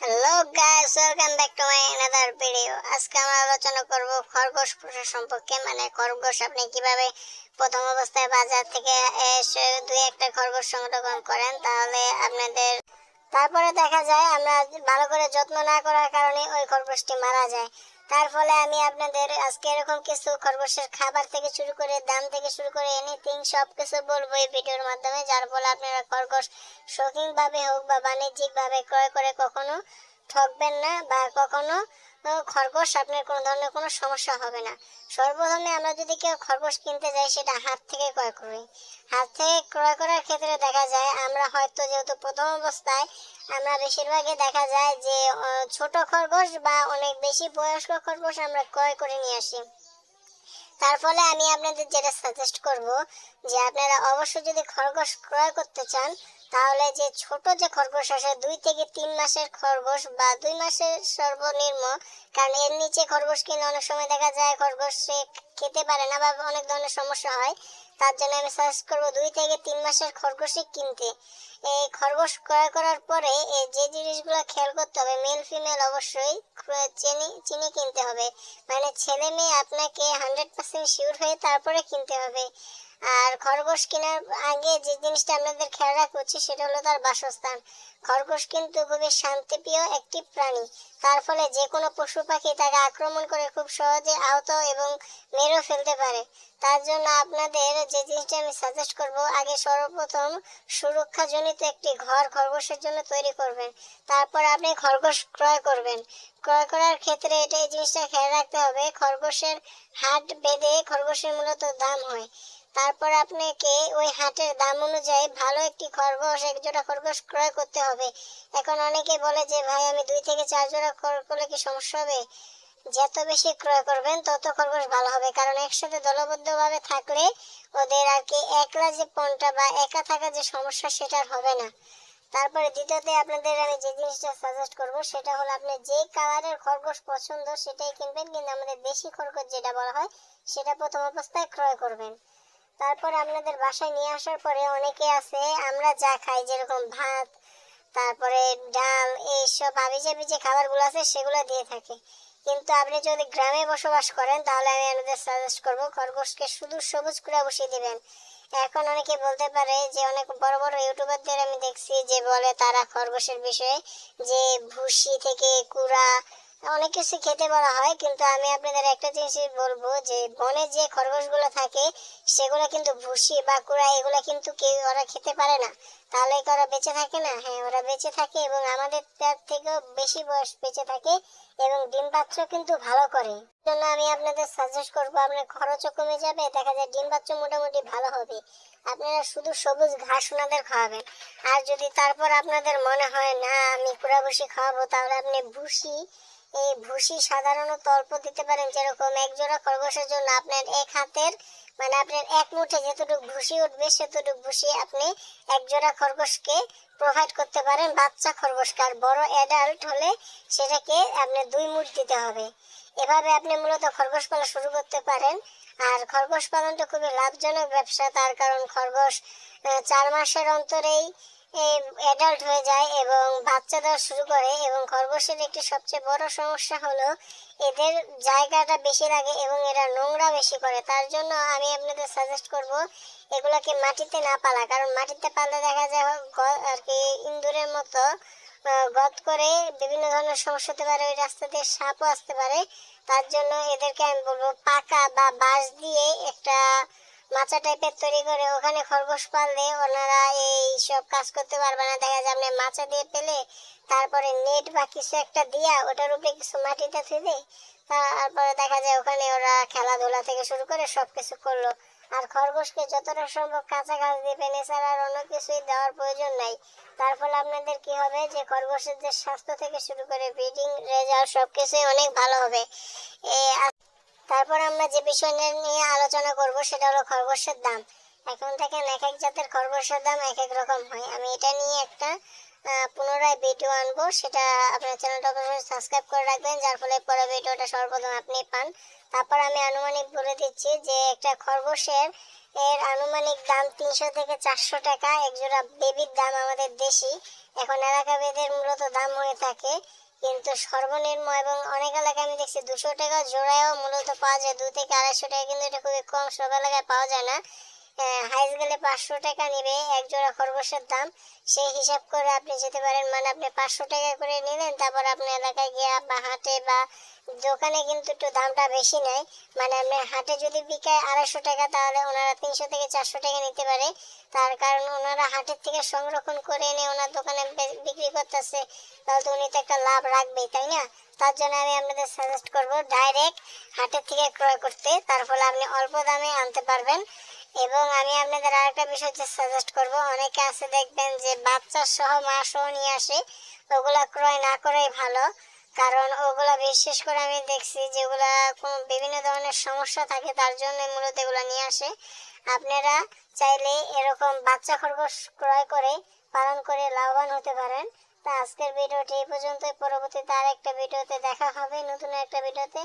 Hello guys, welcome back to my another video. আজকে আমরা আলোচনা করব খরগোশ পোষা সম্পর্কে। মানে খরগোশ আপনি কিভাবে প্রথম অবস্থায় বাজার থেকে এসে দুই একটা খরগোশ সংরক্ষণ করেন, তাহলে আপনাদের তারপরে দেখা যায় আমরা ভালো করে যত্ন না করার কারণে ওই খরগোশটি মারা যায়। তার ফলে আমি আপনাদের আজকে এরকম কিছু খরগোশের খাবার থেকে শুরু করে দাম থেকে শুরু করে এনিথিং সব কিছু বলবো এই ভিডিওর মাধ্যমে, যার ফলে আপনারা খরগোশ শৌখিনভাবে হোক বা বাণিজ্যিকভাবে ক্রয় করে কখনো ঠকবেন না বা কখনো খরগোশ আপনার কোনো ধরনের কোনো সমস্যা হবে না। সর্বপ্রথমে আমরা যদি কেউ খরগোশ কিনতে যাই, সেটা হাট থেকে ক্রয় করি। হাট থেকে ক্রয় করার ক্ষেত্রে দেখা যায় আমরা হয়তো যেহেতু প্রথম অবস্থায় আমরা বেশিরভাগই দেখা যায় যে ছোট খরগোশ বা অনেক বেশি বয়স্ক খরগোশ আমরা ক্রয় করে নিয়ে আসি। তার ফলে আমি আপনাদের যেটা সাজেস্ট করব যে আপনারা অবশ্যই যদি খরগোশ ক্রয় করতে চান, তাহলে যে ছোট যে খরগোশ আসে 2 থেকে 3 মাসের খরগোশ বা 2 মাসের সর্বনিম্ন, কারণ এর নিচে খরগোশ কিনে অনেক সময় দেখা যায় খরগোশ সে খেতে পারে না বা অনেক ধরনের সমস্যা হয়। তার জন্য আমি সাজেস্ট করবো 2 থেকে 3 মাসের খরগোশই কিনতে। এই খরগোশ ক্রয় করার পরে যে জিনিসগুলো খেয়াল করতে হবে, মেল ফিমেল অবশ্যই চিনি কিনতে হবে। মানে ছেলে মেয়ে আপনাকে 100% শিওর হয়ে তারপরে কিনতে হবে। আর খরগোশ কেনার আগে যে জিনিসটা আপনাদের খেয়াল রাখা উচিত সেটা হলো তার বাসস্থান। খরগোশ কিন্তু খুবই শান্তিপ্রিয় একটি প্রাণী। তার ফলে যে কোনো পশু পাখি তাকে আক্রমণ করে খুব সহজে আহত এবং মেরেও ফেলতে পারে। তার জন্য আপনাদের যে জিনিসটা আমি সাজেস্ট করব, আগে সর্বপ্রথম সুরক্ষাজনিত একটি ঘর খরগোশের জন্য তৈরি করবেন। তারপর আপনি খরগোশ ক্রয় করবেন। ক্রয় করার ক্ষেত্রে এই জিনিসটা খেয়াল রাখতে হবে, খরগোশের হাট বেঁধে খরগোশের মূলত দাম হয়। তারপর আপনাকে ওই হাটের দাম অনুযায়ী ভালো একটি খরগোশ, এক জোড়া খরগোশ ক্রয় করতে হবে। এখন অনেকে বলে যে ভাই আমি 2 থেকে 4 জোড়া ক্রয় করলে কি সমস্যা হবে? যত বেশি ক্রয় করবেন তত খরগোশ ভালো হবে, কারণ একসাথে দলবদ্ধভাবে থাকলে ওদের আর কি একলা যে পণটা বা একা থাকা যে সমস্যা সেটা আর হবে না। তারপরে দ্বিতীয়তে আপনাদের আমি যে জিনিসটা সাজেস্ট করব সেটা হলো আপনি যে কালারের খরগোশ পছন্দ সেটাই কিনবেন, কিন্তু আমাদের দেশি খরগোশ যেটা বলা হয় সেটা প্রথম অবস্থায় ক্রয় করবেন। তারপর আপনাদের বাসায় নিয়ে আসার পরে অনেকে আছে আমরা যা খাই যেরকম ভাত, তারপরে ডাল, এইসব হাবিজাবি যে খাবারগুলো আছে সেগুলো দিয়ে থাকে। কিন্তু আপনি যদি গ্রামে বসবাস করেন তাহলে আমি আপনাদের সাজেস্ট করব খরগোশকে শুধু সবুজ কুড়া বসিয়ে দিবেন। এখন অনেকে বলতে পারে যে অনেক বড় বড় ইউটিউবারদের আমি দেখছি যে বলে তারা খরগোশের বিষয়ে যে ভুসি থেকে কুড়া অনেক কিছু খেতে বলা হয়, কিন্তু আমি আপনাদের একটা জিনিসই বলবো যে বনে যে খরগোশগুলো থাকে সেগুলো কিন্তু ভুসি বা কুড়া এগুলো কিন্তু কেউ ওরা খেতে পারে না। তাহলে কি ওরা বেঁচে থাকে না? হ্যাঁ, ওরা বেঁচে থাকে এবং আমাদের তার থেকেও বেশি বয়স বেঁচে থাকে এবং ডিম বাচ্চা কিন্তু ভালো করে। জন্য আমি আপনাদের সাজেস্ট করবো, আপনার খরচও কমে যাবে, দেখা যায় ডিম বাচ্চা মোটামুটি ভালো হবে। আপনারা শুধু সবুজ ঘাস ওনাদের খাওয়াবেন। আর যদি তারপর আপনাদের মনে হয় না আমি কুড়া ভুসি খাওয়াবো, তাহলে আপনি ভুসি এই ভুসি সাধারণত অল্প দিতে পারেন। যেরকম এক জোড়া খরগোশের জন্য আপনার এক হাতের মানে আপনার এক মুঠে যতটুকু ভুসি উঠবে সেতটুকু ভুসি আপনি এক জোড়া খরগোশকে প্রোভাইড করতে পারেন, বাচ্চা খরগোশকে। আর বড় অ্যাডাল্ট হলে সেটাকে আপনি 2 মুঠ দিতে হবে। এভাবে আপনি মূলত খরগোশ পালন শুরু করতে পারেন। আর খরগোশ পালনটা খুবই লাভজনক ব্যবসা, তার কারণ খরগোশ 4 মাসের অন্তরেই অ্যাডাল্ট হয়ে যায় এবং বাচ্চা দেওয়া শুরু করে। এবং খরগোশের একটি সবচেয়ে বড় সমস্যা হলো এদের জায়গাটা বেশি লাগে এবং এরা নোংরা বেশি করে। তার জন্য আমি আপনাদের সাজেস্ট করব এগুলোকে মাটিতে না পালা, কারণ মাটিতে পাললে দেখা যায় আর কি ইঁদুরের মতো গর্ত করে বিভিন্ন ধরনের সমস্যা হতে পারে, ওই রাস্তা দিয়ে সাপও আসতে পারে। তার জন্য এদেরকে আমি বলবো পাকা বা বাঁশ দিয়ে একটা মাচা টাইপের তৈরি করে ওখানে খরগোশ পাললে ওনারা এই সব কাজ করতে পারবে না। দেখা যায় আপনি মাচা দিয়ে পেলে তারপরে নেট বা কিছু একটা দিয়া ওটার উপরে কিছু মাটিতে থুয়ে তারপরে দেখা যায় ওখানে ওরা খেলাধুলা থেকে শুরু করে সবকিছু করলো। আর খরগোশকে যতটা সম্ভব কাঁচা ঘাস দিবেন, এছাড়া আর অন্য কিছুই দেওয়ার প্রয়োজন নাই। তার ফলে আপনাদের কি হবে যে খরগোশের যে স্বাস্থ্য থেকে শুরু করে ব্রিডিং রেজাল্ট সবকিছুই অনেক ভালো হবে। তারপর আমরা যে বিষয় নিয়ে আলোচনা করব সেটা হলো খরগোশের দাম। এখন দেখেন এক এক জাতের খরগোশের দাম এক এক রকম হয়। আমি এটা নিয়ে একটা পুনরায় ভিডিও আনবো, সেটা আপনার চ্যানেলটা অবশ্যই সাবস্ক্রাইব করে রাখবেন, যার ফলে পরে ভিডিওটা সর্বপ্রথম আপনি পান। তারপর আমি আনুমানিক বলে দিচ্ছি যে একটা খরগোশের এর আনুমানিক দাম 300 থেকে 400 টাকা। এক জোড়া বেবির দাম আমাদের দেশি, এখন এলাকা ভেদে মূলত দাম হয়ে থাকে, কিন্তু সর্বনিম্ন এবং অনেক এলাকায় আমি দেখছি 200 টাকা জোড়ায়ও মূলত পাওয়া যায়, 2 থেকে 250 টাকা, কিন্তু এটা খুবই কম, সব এলাকায় পাওয়া যায় না। হাইস গেলে 500 টাকা নিবে এক জোড়া খরগোশের দাম। সেই হিসাব করে আপনি যেতে পারেন, মানে আপনি 500 টাকা করে নিলেন, তারপর আপনি এলাকায় গিয়ে বা হাটে বা দোকানে কিন্তু একটু দামটা বেশি নেয়। মানে আপনি হাটে যদি বিকায় 250 টাকা, তাহলে ওনারা 300 থেকে 400 টাকা নিতে পারে। তার কারণ ওনারা হাটের থেকে সংরক্ষণ করে এনে ওনার দোকানে বিক্রি করতেছে, তাহলে তো উনি তো একটা লাভ রাখবেই, তাই না? তার জন্য আমি আপনাদের সাজেস্ট করব ডাইরেক্ট হাটের থেকে ক্রয় করতে, তার ফলে আপনি অল্প দামে আনতে পারবেন। এবং আমি আপনাদের আরেকটা বিষয় সাজেস্ট করব, অনেকে আছে দেখবেন যে বাচ্চা সহ মা সহ নিয়ে আসে, ওগুলা ক্রয় না করাই ভালো। কারণ ওগুলা বিশেষ করে আমি দেখছি যেগুলা কোনো বিভিন্ন ধরনের সমস্যা থাকে, তার জন্য মূলত এগুলা নিয়ে আসে। আপনারা চাইলে এরকম বাচ্চা খরগোশ ক্রয় করে পালন করে লাভবান হতে পারেন। তা আজকের ভিডিওটি এই পর্যন্ত, পরবর্তীতে আরেকটা ভিডিওতে দেখা হবে, নতুন একটা ভিডিওতে।